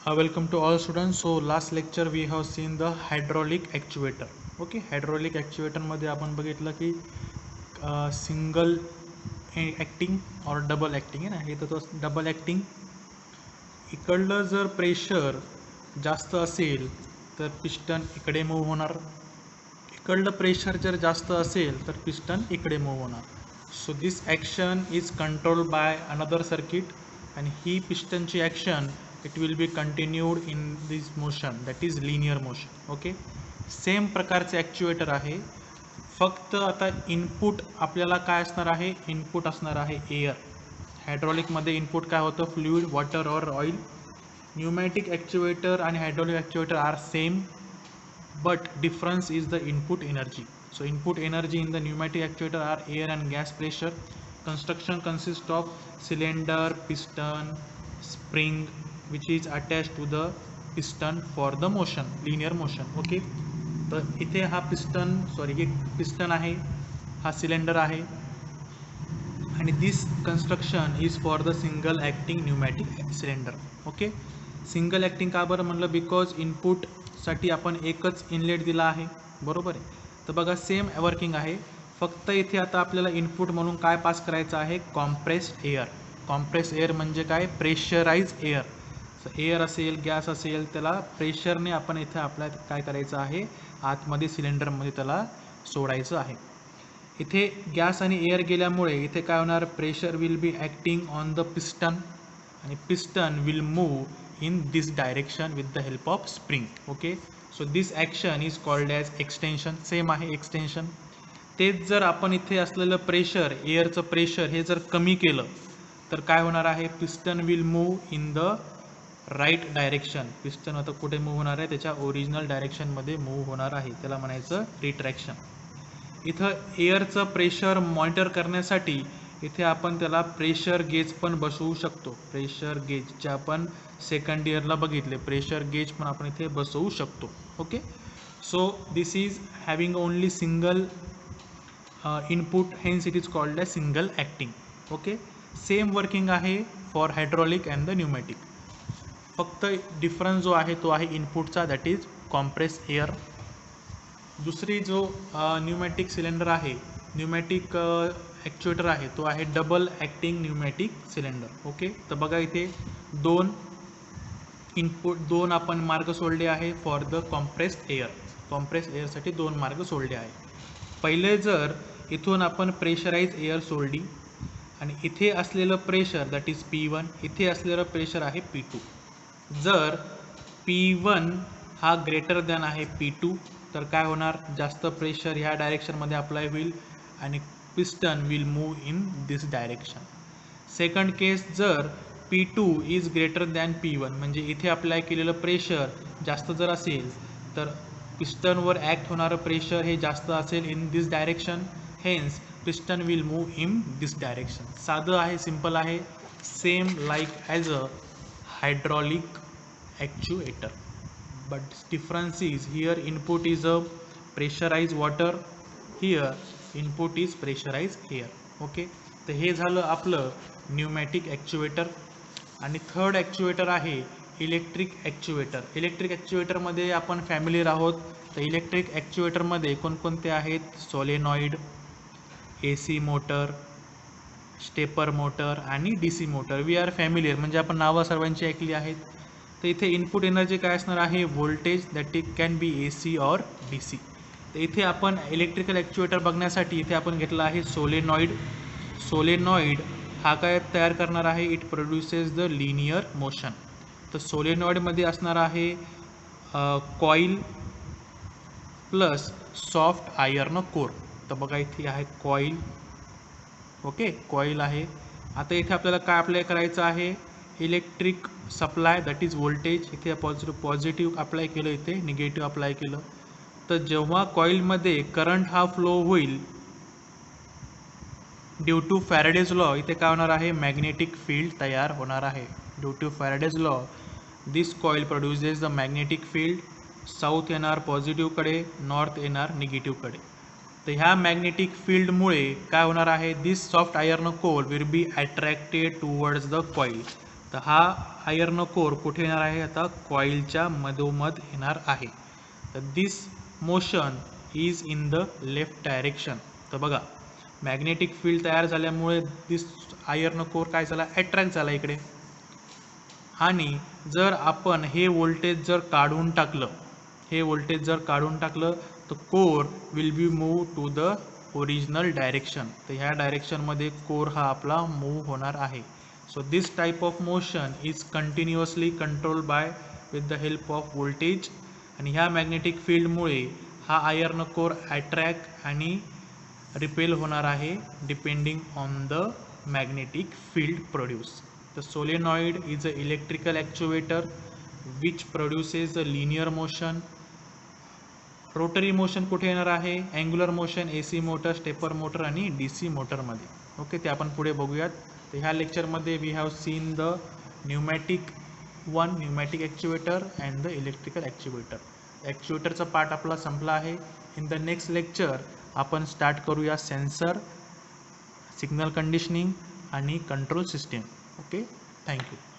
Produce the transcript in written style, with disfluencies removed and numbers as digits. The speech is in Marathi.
Welcome to all students. So last lecture we have seen the hydraulic actuator. Okay, hydraulic actuator मध्ये आपण बघितलं की सिंगल ॲक्टिंग और डबल ॲक्टिंग आहे ना. हे तर डबल ॲक्टिंग इकडलं जर प्रेशर जास्त असेल तर पिस्टन इकडे मूव्ह होणार, इकडलं प्रेशर जर जास्त असेल तर पिस्टन इकडे मूव्ह होणार. So this action is control by another circuit आणि ही पिस्टनची action it will be continued in this motion that is linear motion. Okay, same प्रकारचे ॲक्च्युएटर आहे, फक्त आता इनपुट आपल्याला काय असणार आहे, इनपुट असणार आहे एअर. हायड्रॉलिकमध्ये इनपुट काय होतं, फ्लुइड, वॉटर और ऑइल. न्यूमॅटिक ॲक्च्युएटर आणि hydraulic actuator are same, but difference is the input energy. So input energy in the pneumatic actuator are air and gas pressure. Construction consists of cylinder, piston, spring which is attached to the piston for the motion, linear motion. Okay, तर इथे हा पिस्टन एक पिस्टन आहे, हा सिलेंडर आहे आणि this construction is for the single acting pneumatic cylinder. Okay, single acting का बरं म्हणलं, बिकॉज इनपुटसाठी आपण एकच इनलेट दिला आहे, बरोबर आहे. तर बघा सेम वर्किंग आहे, फक्त इथे आता आपल्याला इनपुट म्हणून काय पास करायचं आहे, कॉम्प्रेस्ड एअर. कॉम्प्रेस एअर म्हणजे काय, प्रेशराइज एअर. एअर असेल, गॅस असेल, त्याला प्रेशरने आपण इथे आपल्याला काय करायचं आहे, आतमध्ये सिलेंडरमध्ये त्याला सोडायचं आहे. इथे गॅस आणि एअर गेल्यामुळे इथे काय होणार, pressure will be acting on the piston आणि piston will move in this direction with the help of spring. Okay, so this action is called as extension. Same आहे एक्सटेन्शन. तेच जर आपण इथे असलेलं प्रेशर, एअरचं प्रेशर हे जर कमी केलं तर काय होणार आहे, piston will move in the right direction. Piston आता कुठे मूव्ह होणार आहे, त्याच्या ओरिजिनल डायरेक्शनमध्ये मूव्ह होणार आहे, त्याला म्हणायचं रिट्रॅक्शन. इथं एअरचं प्रेशर मॉनिटर करण्यासाठी इथे आपण त्याला प्रेशर गेज पण बसवू शकतो. प्रेशर गेज जे आपण सेकंड इयरला बघितले, प्रेशर गेज पण आपण इथे बसवू शकतो. Okay, so this is having only single input, hence it is called as single acting. Okay, same working आहे for hydraulic and the pneumatic. फक्त डिफरन्स जो आहे तो आहे इनपुटचा, दॅट इज कॉम्प्रेस एअर. दुसरी जो न्यूमॅटिक सिलेंडर आहे, न्यूमॅटिक ॲक्च्युएटर आहे, तो आहे double acting pneumatic cylinder. Okay, तर बघा इथे दोन इनपुट, दोन आपण मार्ग सोडले आहे for the compressed air. Compress एअरसाठी दोन मार्ग सोडले आहे. पहिले जर इथून आपण प्रेशराइज एअर सोडली आणि इथे असलेलं प्रेशर दॅट इज P1, इथे असलेलं प्रेशर आहे P2. जर P1 हा ग्रेटर दॅन आहे P2 तर काय होणार, जास्त प्रेशर ह्या डायरेक्शनमध्ये अप्लाय होईल आणि piston will move in this direction. Second case, जर P2 is greater than P1 म्हणजे इथे अप्लाय केलेलं प्रेशर जास्त जर असेल तर पिस्टनवर ॲक्ट होणारं प्रेशर हे जास्त असेल in this direction, hence piston will move in this direction. साधं आहे, सिम्पल आहे, same like as a hydraulic actuator. But difference is here input is a pressurized water, here input is pressurized air. Okay, तर हे झालं आपलं न्यूमॅटिक ॲक्च्युएटर. आणि थर्ड ॲक्च्युएटर आहे इलेक्ट्रिक ॲक्च्युएटर. इलेक्ट्रिक ॲक्च्युएटरमध्ये आपण फॅमिलीर आहोत. तर इलेक्ट्रिक ॲक्च्युएटरमध्ये कोणकोणते आहेत, solenoid, AC motor, stepper motor आणि DC motor. We are familiar म्हणजे आपण नावं सर्वांची ऐकली आहेत. तर इथे इनपुट एनर्जी काय असणार आहे, voltage, that it can be AC और DC. तर इथे आपण इलेक्ट्रिकल ॲक्च्युएटर बघण्यासाठी इथे आपण घेतला आहे सोलेनॉइड. सोलेनॉइड हा काय तयार करणार आहे, it produces the linear motion. तर सोलेनॉइडमध्ये असणार आहे coil plus soft iron core. तर बघा इथे आहे कॉईल. ओके, कॉईल आहे. आता इथे आपल्याला काय अप्लाय करायचं आहे, electric supply that is voltage. इथे पॉझिटिव्ह अप्लाय केलं, इथे निगेटिव्ह अप्लाय केलं. तर जेव्हा कॉईलमध्ये करंट हा फ्लो होईल ड्यू टू फॅरेडेज लॉ, इथे काय होणार आहे, मॅग्नेटिक फील्ड तयार होणार आहे. Due to Faraday's law this coil produces the magnetic field. South येणार पॉझिटिव्हकडे, नॉर्थ येणार निगेटिव्हकडे. तर ह्या मॅग्नेटिक फील्डमुळे काय होणार आहे, this soft iron core will be attracted towards the coil. तर हा आयर्न कोर कुठे येणार आहे, आता कॉईलच्या मधोमध येणार आहे. तर this motion is in the left direction. तर बघा मॅग्नेटिक फील्ड तयार झाल्यामुळे दिस आयर्न कोर काय झाला, अट्रॅक्ट झाला इकडे. आणि जर आपण हे व्होल्टेज जर काढून टाकलं, तर core will be move to the original direction. तर ह्या डायरेक्शनमध्ये कोर हा आपला मूव होणार आहे. So this type of motion is continuously control by with the help of voltage. आणि ह्या मॅग्नेटिक फील्डमुळे हा आयर्न कोर अट्रॅक्ट आणि रिपेल होणार आहे depending on the magnetic field produce. The solenoid is an electrical actuator which produces a linear motion. Rotary motion कुठे येणार आहे, angular motion AC motor, stepper motor आणि DC मोटरमध्ये. ओके, ते आपण पुढे बघूयात. तर ह्या लेक्चरमध्ये we have seen the pneumatic actuator and the electrical actuator. ॲक्च्युएटरचा पार्ट आपला संपला आहे. इन द नेक्स्ट लेक्चर आपण स्टार्ट करूया सेन्सर, सिग्नल कंडिशनिंग आणि control system. Okay, thank you.